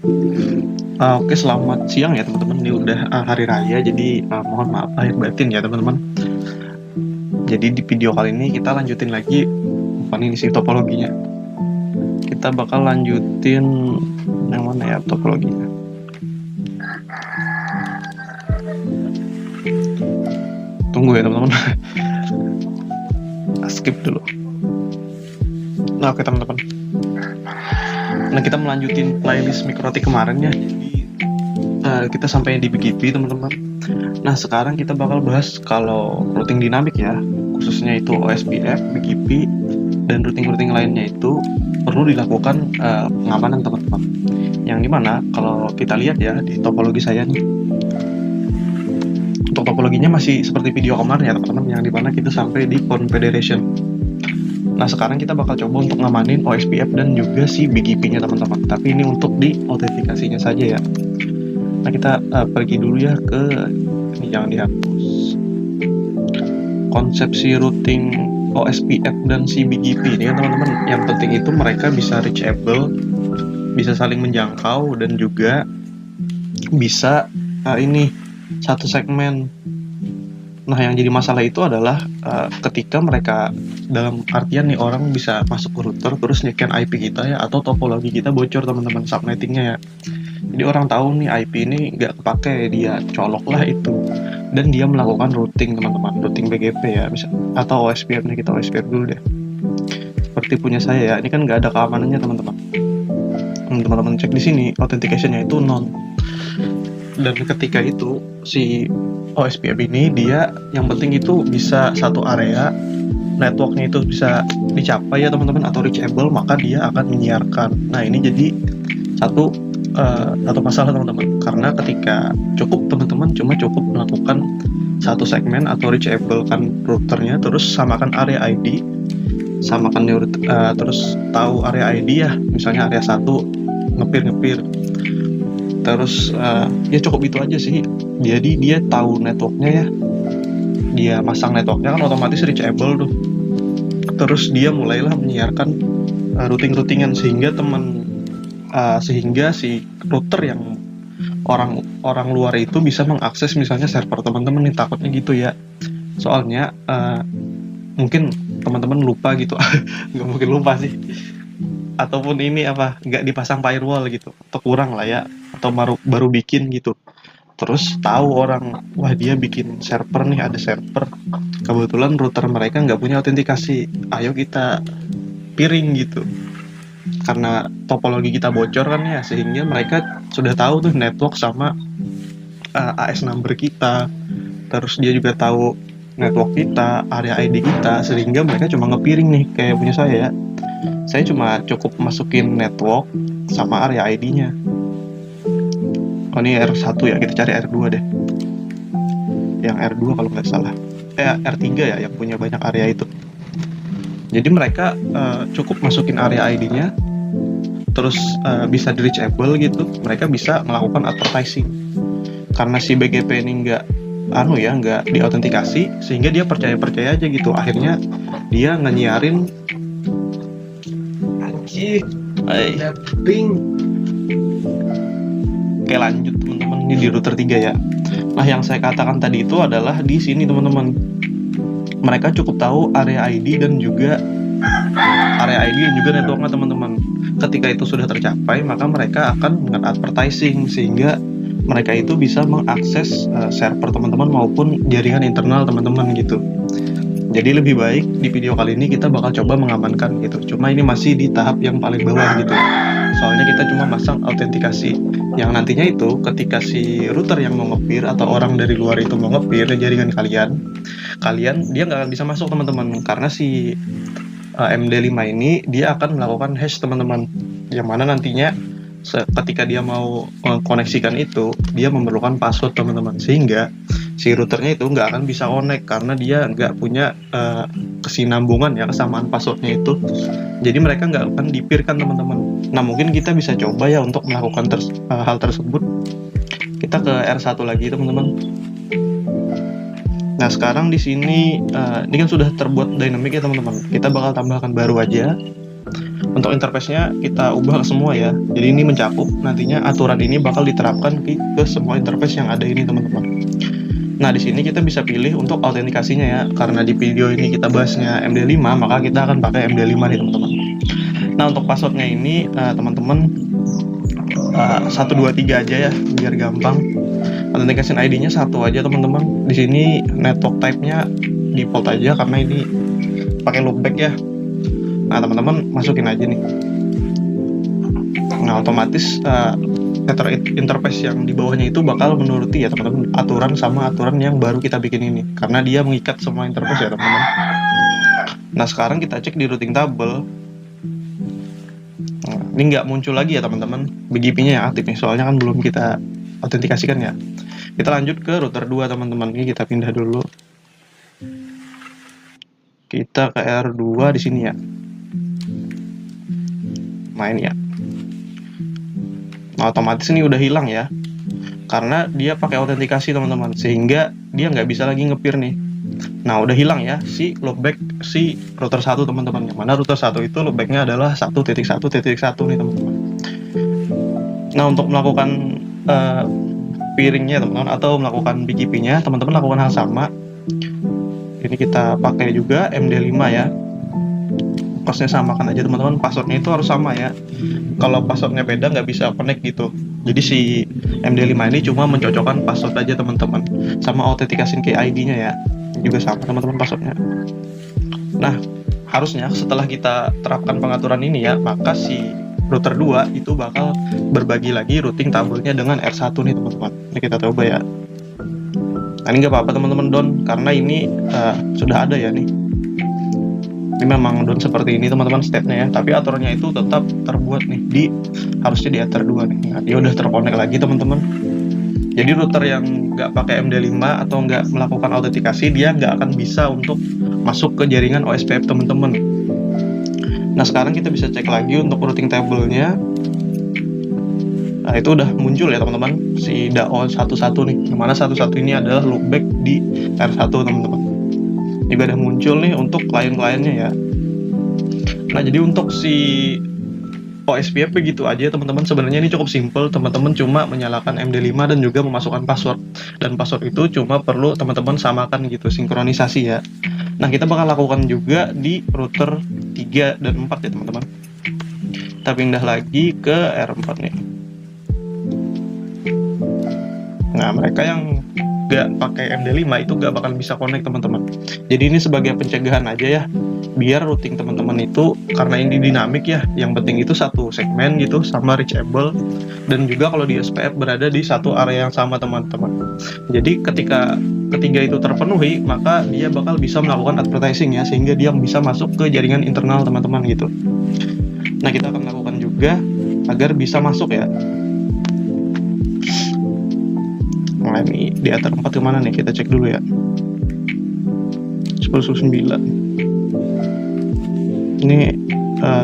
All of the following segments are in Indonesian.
Oke, selamat siang ya teman-teman. Ini udah hari raya, jadi mohon maaf lahir batin ya teman-teman. Jadi di video kali ini kita lanjutin lagi, bukan ini sih topologinya. Kita bakal lanjutin yang mana ya topologinya. Tunggu ya teman-teman. Skip dulu. Nah, oke teman-teman. Nah, kita melanjutin playlist Mikroti kemarin ya. Jadi kita sampai di BGP teman-teman. Nah, sekarang kita bakal bahas kalau routing dinamik ya, khususnya itu OSPF, BGP, dan routing-routing lainnya itu perlu dilakukan pengamanan teman-teman. Yang dimana kalau kita lihat ya di topologi saya nih, untuk topologinya masih seperti video kemarin ya teman-teman, yang dimana kita sampai di confederation. Nah, sekarang kita bakal coba untuk ngamanin OSPF dan juga si BGP-nya teman-teman. Tapi ini untuk di autentikasinya saja ya. Nah, kita pergi dulu ya ke ini, jangan dihapus. Konsepsi routing OSPF dan si BGP ini kan teman-teman, yang penting itu mereka bisa reachable, bisa saling menjangkau, dan juga bisa ini satu segmen. Nah, yang jadi masalah itu adalah ketika mereka, dalam artian nih, orang bisa masuk ke router terus nyekian IP kita ya, atau topologi kita bocor teman-teman, subnettingnya ya. Jadi orang tahu nih IP ini nggak kepake, dia colok lah itu, dan dia melakukan routing teman-teman, routing BGP ya, atau OSPF nih, kita OSPF dulu deh. Seperti punya saya ya, ini kan nggak ada keamanannya teman-teman. Teman-teman cek di sini, authentication-nya itu non. Dan ketika itu si OSPF ini, dia yang penting itu bisa satu area, networknya itu bisa dicapai ya teman-teman, atau reachable, maka dia akan menyiarkan. Nah, ini jadi satu masalah teman-teman, karena ketika teman-teman cuma cukup melakukan satu segmen atau reachable kan routernya, terus samakan area ID, samakan terus tahu area ID ya, misalnya area 1 ngepir, terus ya cukup itu aja sih. Jadi dia tahu networknya ya, dia masang networknya kan otomatis reachable tuh, terus dia mulailah menyiarkan routing-routingan, sehingga si router yang orang luar itu bisa mengakses misalnya server teman-teman nih, takutnya gitu ya. Soalnya mungkin teman-teman lupa gitu. Nggak mungkin lupa sih, ataupun ini nggak dipasang firewall gitu, atau kurang lah ya, atau baru bikin gitu. Terus tahu orang, wah dia bikin server nih, ada server, kebetulan router mereka nggak punya autentikasi, ayo kita piring gitu. Karena topologi kita bocor kan ya, sehingga mereka sudah tahu tuh network sama AS number kita, terus dia juga tahu network kita, area ID kita, sehingga mereka cuma ngepiring nih, kayak punya saya ya. Saya cuma cukup masukin network sama area ID-nya. Oh, ini R1 ya, kita cari R2 deh. Yang R2 kalau nggak salah. R3 ya, yang punya banyak area itu. Jadi mereka cukup masukin area ID-nya, terus bisa di reachable gitu, mereka bisa melakukan advertising. Karena si BGP ini nggak diautentikasi, sehingga dia percaya aja gitu. Akhirnya dia nyiarin ping. Oke, lanjut teman-teman, ini di router 3 ya. Nah, yang saya katakan tadi itu adalah di sini teman-teman, mereka cukup tahu area ID dan juga networknya teman-teman. Ketika itu sudah tercapai, maka mereka akan dengan advertising, sehingga mereka itu bisa mengakses server teman-teman maupun jaringan internal teman-teman gitu. Jadi lebih baik di video kali ini kita bakal coba mengamankan gitu. Cuma ini masih di tahap yang paling bawah gitu. Soalnya kita cuma masang autentikasi. Yang nantinya itu ketika si router yang mau ngepir atau orang dari luar itu mau ngepir jaringan kalian dia nggak akan bisa masuk teman-teman, karena si MD5 ini dia akan melakukan hash teman-teman, yang mana nantinya ketika dia mau koneksikan itu, dia memerlukan password teman-teman, sehingga si routernya itu nggak akan bisa connect karena dia nggak punya kesinambungan ya, kesamaan passwordnya itu. Jadi mereka nggak akan dipirkan teman-teman. Nah, mungkin kita bisa coba ya untuk melakukan hal tersebut. Kita ke R1 lagi teman-teman. Nah, sekarang di sini ini kan sudah terbuat dynamic ya teman-teman. Kita bakal tambahkan baru aja. Untuk interface-nya kita ubah ke semua ya. Jadi ini mencakup nantinya aturan ini bakal diterapkan ke semua interface yang ada ini teman-teman. Nah, di sini kita bisa pilih untuk autentikasinya ya. Karena di video ini kita bahasnya MD5, maka kita akan pakai MD5 nih teman-teman. Nah, untuk passwordnya ini teman-teman 123 aja ya, biar gampang. Authentication ID-nya 1 aja teman-teman. Di sini network type-nya default aja karena ini pakai loopback ya. Nah, teman-teman masukin aja nih. Nah, otomatis interface yang di bawahnya itu bakal menuruti ya teman-teman aturan yang baru kita bikin ini, karena dia mengikat semua interface ya teman-teman. Nah, sekarang kita cek di routing table. Nah, ini nggak muncul lagi ya teman-teman, BGP-nya yang aktif nih, soalnya kan belum kita autentikasikan ya. Kita lanjut ke router 2 teman-teman. Ini kita pindah dulu. Kita ke R2 di sini ya. Main ya. Nah, otomatis ini udah hilang ya. Karena dia pakai autentikasi teman-teman, sehingga dia nggak bisa lagi ngepir nih. Nah, udah hilang ya si loopback si router 1 teman-teman. Yang mana router 1 itu loopbacknya adalah 1.1.1 nih teman-teman. Nah, untuk melakukan peeringnya teman-teman atau melakukan BGP-nya, teman-teman lakukan hal sama. Ini kita pakai juga MD5 ya. Passwordnya samakan aja teman-teman, passwordnya itu harus sama ya. Kalau passwordnya beda nggak bisa connect gitu. Jadi si MD5 ini cuma mencocokkan password aja teman-teman, sama authentication key ID-nya ya, juga sama teman-teman passwordnya. Nah, harusnya setelah kita terapkan pengaturan ini ya, maka si router 2 itu bakal berbagi lagi routing tabelnya dengan R1 nih teman-teman. Ini kita coba ya. Nah, ini nggak apa-apa teman-teman down, karena ini sudah ada ya nih. Ini memang down seperti ini teman-teman stepnya ya, tapi aturannya itu tetap terbuat nih harusnya di router 2 nih. Nah, dia udah terkonek lagi teman-teman. Jadi router yang nggak pakai MD5 atau nggak melakukan autentikasi, dia nggak akan bisa untuk masuk ke jaringan OSPF teman-teman. Nah, sekarang kita bisa cek lagi untuk routing table-nya. Nah, itu udah muncul ya teman-teman, si DAO 11 nih, dimana 11 ini adalah loopback di R1 teman-teman. Ini udah muncul nih untuk klien-kliennya ya. Nah, jadi untuk si OSPF begitu aja teman-teman. Sebenarnya ini cukup simple, teman-teman cuma menyalakan MD5 dan juga memasukkan password. Dan password itu cuma perlu teman-teman samakan gitu, sinkronisasi ya. Nah, kita bakal lakukan juga di router 3 dan 4 ya teman-teman. Kita pindah lagi ke R4 nih. Nah, mereka yang gak pakai MD5 itu gak bakal bisa connect teman-teman. Jadi ini sebagai pencegahan aja ya, biar routing teman-teman itu, karena ini dinamik ya, yang penting itu satu segmen gitu sama reachable, dan juga kalau di SPF berada di satu area yang sama teman-teman. Jadi ketika ketiga itu terpenuhi, maka dia bakal bisa melakukan advertising ya, sehingga dia bisa masuk ke jaringan internal teman-teman gitu. Nah, kita akan lakukan juga agar bisa masuk ya. Nah, ini di atas 4 kemana nih, kita cek dulu ya. 10.9. Ini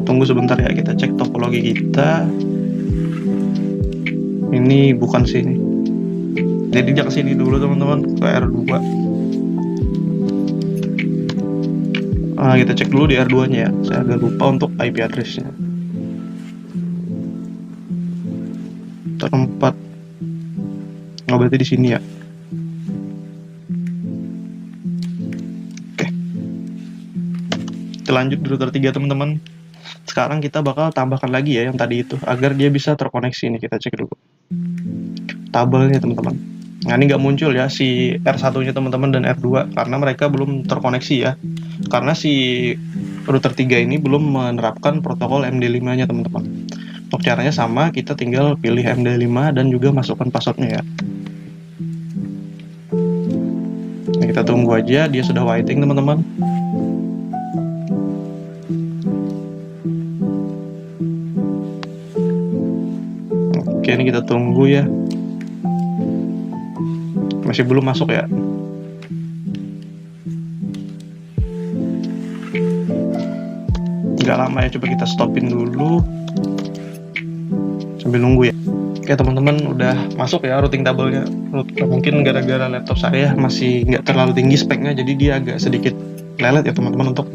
tunggu sebentar ya, kita cek topologi kita. Ini bukan sini, jadi jangan sini dulu teman-teman, ke R2. Kita cek dulu di R2 nya ya, saya agak lupa untuk IP address-nya. Terempat. Oh, berarti di sini ya. Oke. Kita lanjut di router 3 teman-teman. Sekarang kita bakal tambahkan lagi ya yang tadi itu, agar dia bisa terkoneksi. Ini kita cek dulu tabelnya teman-teman. Nah, ini nggak muncul ya si R1-nya teman-teman dan R2 karena mereka belum terkoneksi ya. Karena si router 3 ini belum menerapkan protokol MD5-nya teman-teman. Untuk caranya sama, kita tinggal pilih MD5 dan juga masukkan passwordnya ya. Nah, kita tunggu aja, dia sudah waiting teman-teman. Oke, ini kita tunggu ya. Masih belum masuk ya. Nggak lama ya, coba kita stopin dulu sambil nunggu ya. Oke teman-teman, udah masuk ya routing tabelnya. Mungkin gara-gara laptop saya masih nggak terlalu tinggi speknya, jadi dia agak sedikit lelet ya teman-teman untuk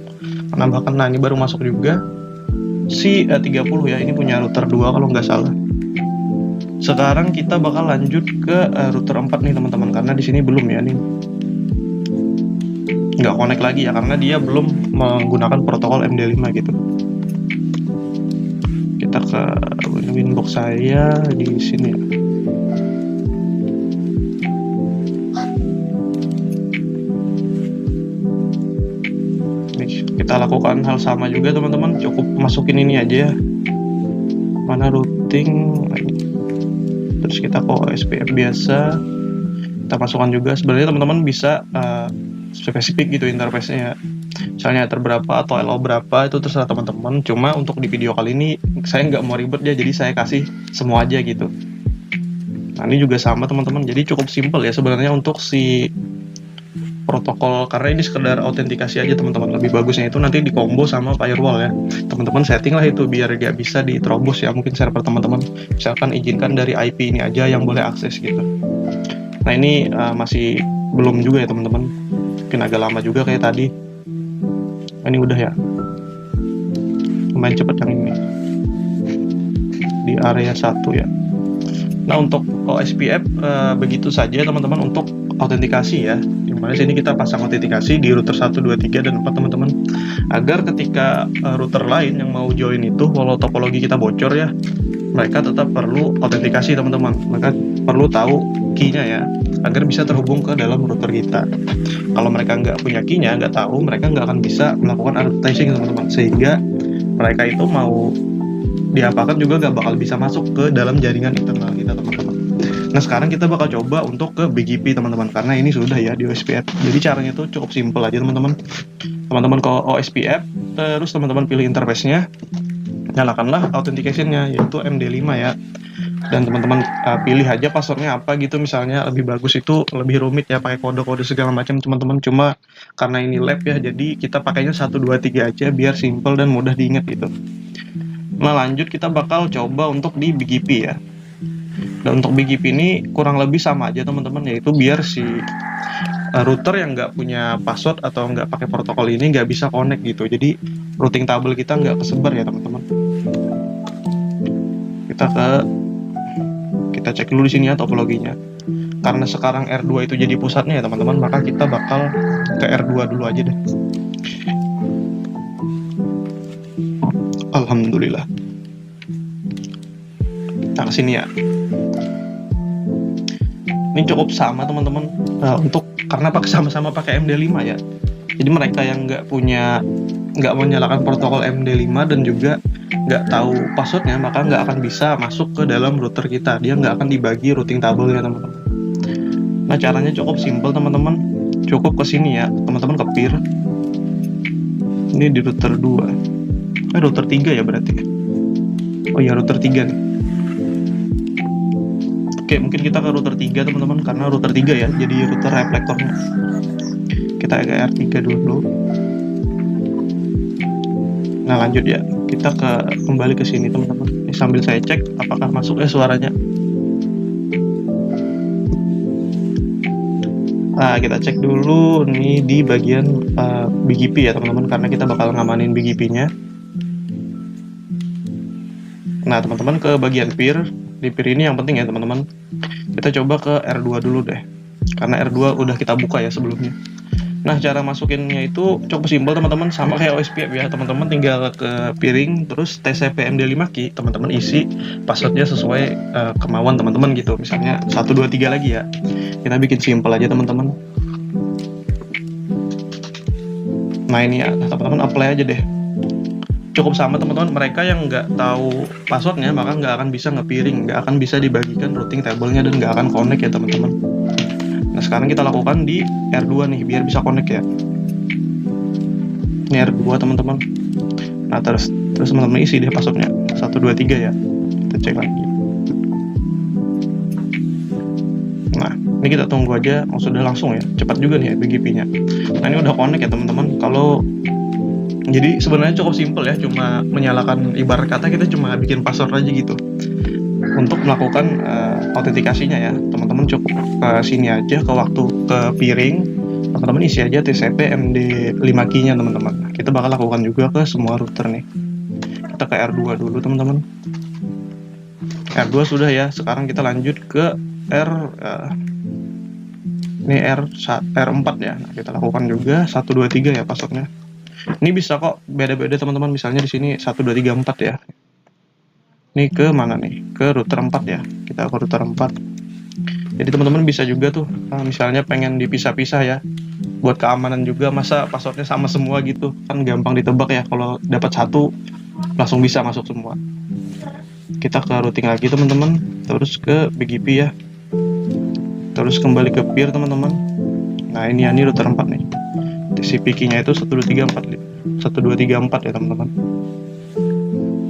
menambahkan. Nah, ini baru masuk juga. si 30 ya, ini punya router 2 kalau nggak salah. Sekarang kita bakal lanjut ke router 4 nih teman-teman, karena di sini belum ya nih, nggak connect lagi ya karena dia belum menggunakan protokol MD5 gitu. Kita ke Winbox saya di sini ya. Kita lakukan hal sama juga teman-teman, cukup masukin ini aja ya, mana routing, terus kita ke SPF biasa, kita masukkan juga. Sebenarnya teman-teman bisa spesifik gitu interface-nya, misalnya berapa atau LO berapa itu terserah teman-teman. Cuma untuk di video kali ini saya nggak mau ribet ya, jadi saya kasih semua aja gitu. Nah ini juga sama teman-teman, jadi cukup simple ya sebenarnya untuk si protokol, karena ini sekedar autentikasi aja teman-teman. Lebih bagusnya itu nanti di combo sama firewall ya teman-teman, setting lah itu biar dia bisa diterobos ya, mungkin server teman-teman misalkan izinkan dari IP ini aja yang boleh akses gitu. Nah ini masih belum juga ya teman-teman, mungkin agak lama juga kayak tadi. Ini udah ya, lumayan cepet yang ini di area 1 ya. Nah untuk OSPF begitu saja teman-teman untuk autentikasi ya, dimana sini kita pasang autentikasi di router 1, 2, 3, dan 4 teman-teman, agar ketika router lain yang mau join itu, walau topologi kita bocor ya, mereka tetap perlu autentikasi teman-teman. Mereka perlu tahu key-nya ya, agar bisa terhubung ke dalam router kita. Kalau mereka nggak punya key-nya, nggak tahu, mereka nggak akan bisa melakukan advertising teman-teman, sehingga mereka itu mau diapakan juga nggak bakal bisa masuk ke dalam jaringan internal kita teman-teman. Nah sekarang kita bakal coba untuk ke BGP teman-teman, karena ini sudah ya di OSPF. Jadi caranya tuh cukup simple aja teman-teman. Teman-teman ke OSPF, terus teman-teman pilih interface-nya, nyalakanlah authentication-nya yaitu MD5 ya. Dan teman-teman pilih aja passwordnya apa gitu, misalnya lebih bagus itu lebih rumit ya pakai kode-kode segala macam teman-teman. Cuma karena ini lab ya, jadi kita pakainya 1, 2, 3 aja biar simple dan mudah diingat gitu. Nah lanjut kita bakal coba untuk di BGP ya. Dan untuk BGP ini kurang lebih sama aja teman-teman, yaitu biar si router yang nggak punya password atau nggak pakai protokol ini nggak bisa connect gitu. Jadi routing table kita nggak kesebar ya teman-teman. Kita cek dulu di sini ya topologinya. Karena sekarang R2 itu jadi pusatnya ya teman-teman, maka kita bakal ke R2 dulu aja deh. Alhamdulillah. Nah kesini ya. Ini cukup sama teman-teman, untuk karena sama-sama pakai MD5 ya. Jadi mereka yang nggak menyalakan protokol MD5 dan juga nggak tahu passwordnya, maka nggak akan bisa masuk ke dalam router kita. Dia nggak akan dibagi routing table ya teman-teman. Nah caranya cukup simple teman-teman, cukup ke sini ya teman-teman, ke peer. Ini di router 2, router 3 ya berarti. Oh ya router 3 nih. Oke, mungkin kita ke router 3 teman-teman, karena router 3 ya, jadi router reflektornya. Kita ke R3 dulu. Nah lanjut ya, kita kembali ke sini teman-teman. Sambil saya cek apakah masuk suaranya. Nah kita cek dulu nih di bagian BGP ya teman-teman, karena kita bakal ngamanin BGP-nya. Nah teman-teman ke bagian peer. Di peer ini yang penting ya teman-teman, kita coba ke R2 dulu deh, karena R2 udah kita buka ya sebelumnya. Nah cara masukinnya itu cukup simpel teman-teman, sama kayak OSPF ya teman-teman, tinggal ke peering, terus TCP MD5 key, teman-teman isi passwordnya sesuai kemauan teman-teman gitu, misalnya 1, 2, 3 lagi ya. Kita bikin simpel aja teman-teman. Nah ini ya teman-teman, apply aja deh. Cukup sama teman-teman, mereka yang nggak tahu passwordnya maka nggak akan bisa nge-peering, nggak akan bisa dibagikan routing table-nya, dan nggak akan connect ya teman-teman. Nah sekarang kita lakukan di R2 nih biar bisa connect ya. Ini R2 teman-teman. Nah terus teman-teman isi deh passwordnya 1, 2, 3 ya. Kita cek lagi. Nah ini kita tunggu aja, sudah langsung ya, cepat juga nih ya BGP-nya. Nah ini udah connect ya teman-teman. Jadi sebenarnya cukup simple ya, cuma menyalakan, ibarat kata kita cuma bikin password aja gitu. Untuk melakukan autentikasinya ya, teman-teman cukup ke sini aja, ke peering, teman-teman isi aja TCP MD5 key-nya teman-teman. Kita bakal lakukan juga ke semua router nih. Kita ke R2 dulu teman-teman. R2 sudah ya. Sekarang kita lanjut ke ini R4 ya. Nah, kita lakukan juga 1 2 3 ya passwordnya. Ini bisa kok beda-beda teman-teman. Misalnya di sini 1 2 3 4 ya. Ini ke mana nih? Ke router 4 ya. Kita ke router 4. Jadi teman-teman bisa juga tuh, misalnya pengen dipisah-pisah ya. Buat keamanan juga, masa passwordnya sama semua gitu. Kan gampang ditebak ya, kalau dapat satu langsung bisa masuk semua. Kita ke routing lagi teman-teman, terus ke BGP ya. Terus kembali ke peer teman-teman. Nah ini router 4 nih. TCP key-nya itu 1234 1234 ya teman-teman.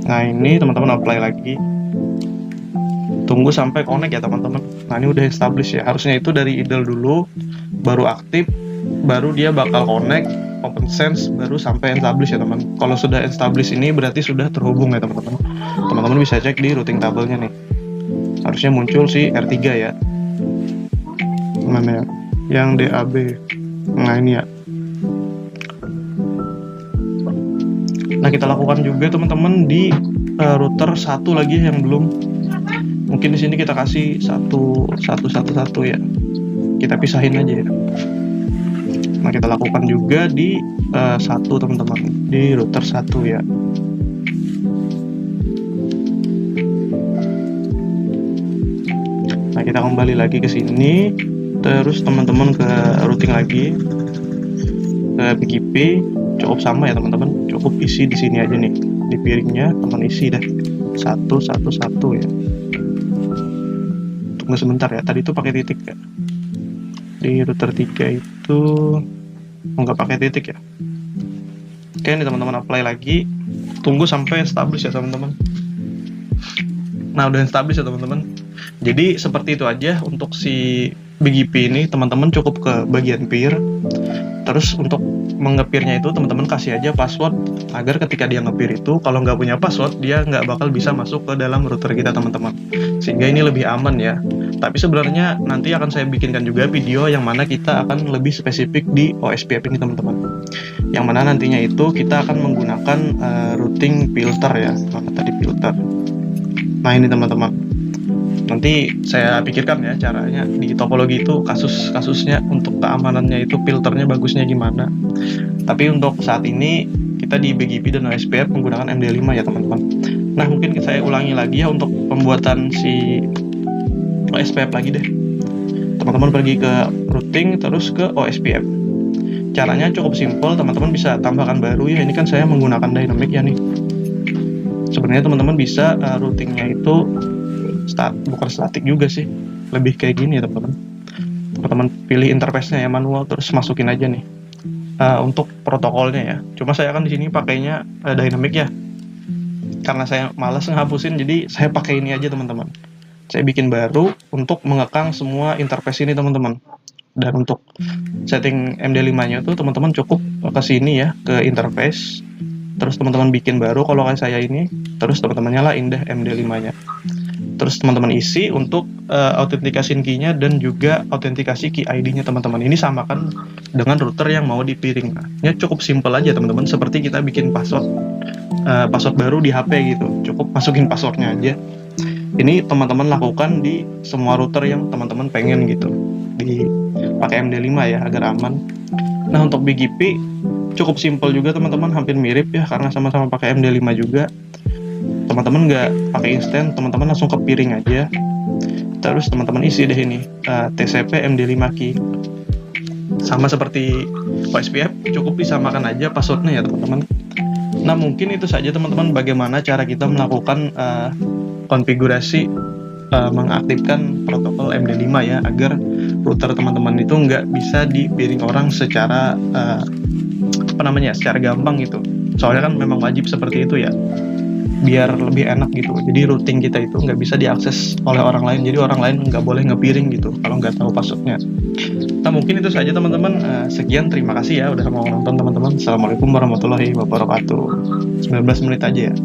Nah ini teman-teman apply lagi. Tunggu sampai connect ya teman-teman. Nah ini udah establish ya. Harusnya itu dari idle dulu, baru aktif, baru dia bakal connect, open sense, baru sampai establish ya teman. Kalau sudah establish ini berarti sudah terhubung ya teman-teman. Teman-teman bisa cek di routing tabelnya nih. Harusnya muncul si R3 ya. Mana ya? Yang DAB. Nah ini ya. Nah kita lakukan juga teman-teman di router satu lagi yang belum. Mungkin di sini kita kasih satu ya. Kita pisahin aja ya. Nah kita lakukan juga di satu teman-teman, di router 1 ya. Nah kita kembali lagi ke sini, terus teman-teman ke routing lagi, ke BGP, cukup sama ya teman-teman, cukup isi di sini aja nih, di piringnya teman isi dah 111 ya. Tunggu sebentar ya, tadi itu pakai titik ya. Di router 3 itu nggak pakai titik ya. Oke, ini teman-teman apply lagi. Tunggu sampai establish ya teman-teman. Nah, udah establish ya teman-teman. Jadi seperti itu aja untuk si BGP ini, teman-teman cukup ke bagian peer. Terus untuk mengepirnya itu teman-teman kasih aja password agar ketika dia ngepir itu, kalau nggak punya password dia nggak bakal bisa masuk ke dalam router kita teman-teman. Sehingga ini lebih aman ya. Tapi sebenarnya nanti akan saya bikinkan juga video yang mana kita akan lebih spesifik di OSPF ini teman-teman. Yang mana nantinya itu kita akan menggunakan routing filter ya. Mana tadi filter. Nah ini teman-teman. Nanti saya pikirkan ya caranya di topologi itu kasus-kasusnya untuk keamanannya itu filternya bagusnya gimana. Tapi untuk saat ini kita di BGP dan OSPF menggunakan MD5 ya teman-teman. Nah mungkin saya ulangi lagi ya untuk pembuatan si OSPF lagi deh. Teman-teman pergi ke routing terus ke OSPF. Caranya cukup simpel, teman-teman bisa tambahkan baru ya. Ini kan saya menggunakan dynamic ya nih. Sebenarnya teman-teman bisa routingnya itu bukan statik juga sih, lebih kayak gini ya teman-teman. Teman-teman pilih interface-nya ya manual, terus masukin aja nih untuk protokolnya ya. Cuma saya kan di sini pakainya dynamic ya, karena saya malas ngehapusin, jadi saya pakai ini aja teman-teman. Saya bikin baru untuk mengekang semua interface ini teman-teman. Dan untuk setting MD5-nya tuh teman-teman cukup ke sini ya, ke interface. Terus teman-teman bikin baru kalau kayak saya ini, terus teman-teman nyalain deh MD5-nya. Terus teman-teman isi untuk authentication key-nya dan juga autentikasi key ID-nya teman-teman. Ini samakan dengan router yang mau dipiring. Nah, ini cukup simple aja teman-teman, seperti kita bikin password baru di HP gitu. Cukup masukin passwordnya aja. Ini teman-teman lakukan di semua router yang teman-teman pengen gitu. Pakai MD5 ya agar aman. Nah, untuk BGP cukup simple juga teman-teman, hampir mirip ya karena sama-sama pakai MD5 juga. Teman-teman nggak pakai instant, teman-teman langsung ke piring aja. Terus teman-teman isi deh ini TCP MD5 key. Sama seperti OSPF, cukup disamakan aja passwordnya ya teman-teman. Nah mungkin itu saja teman-teman bagaimana cara kita melakukan konfigurasi mengaktifkan protokol MD5 ya, agar router teman-teman itu nggak bisa dipiring orang secara secara gampang gitu. Soalnya kan memang wajib seperti itu ya, biar lebih enak gitu. Jadi routing kita itu nggak bisa diakses oleh orang lain, jadi orang lain nggak boleh ngepiring gitu kalau nggak tahu passwordnya. Nah mungkin itu saja teman-teman. Sekian, terima kasih ya udah mau nonton teman-teman. Assalamualaikum warahmatullahi wabarakatuh. 19 menit aja ya.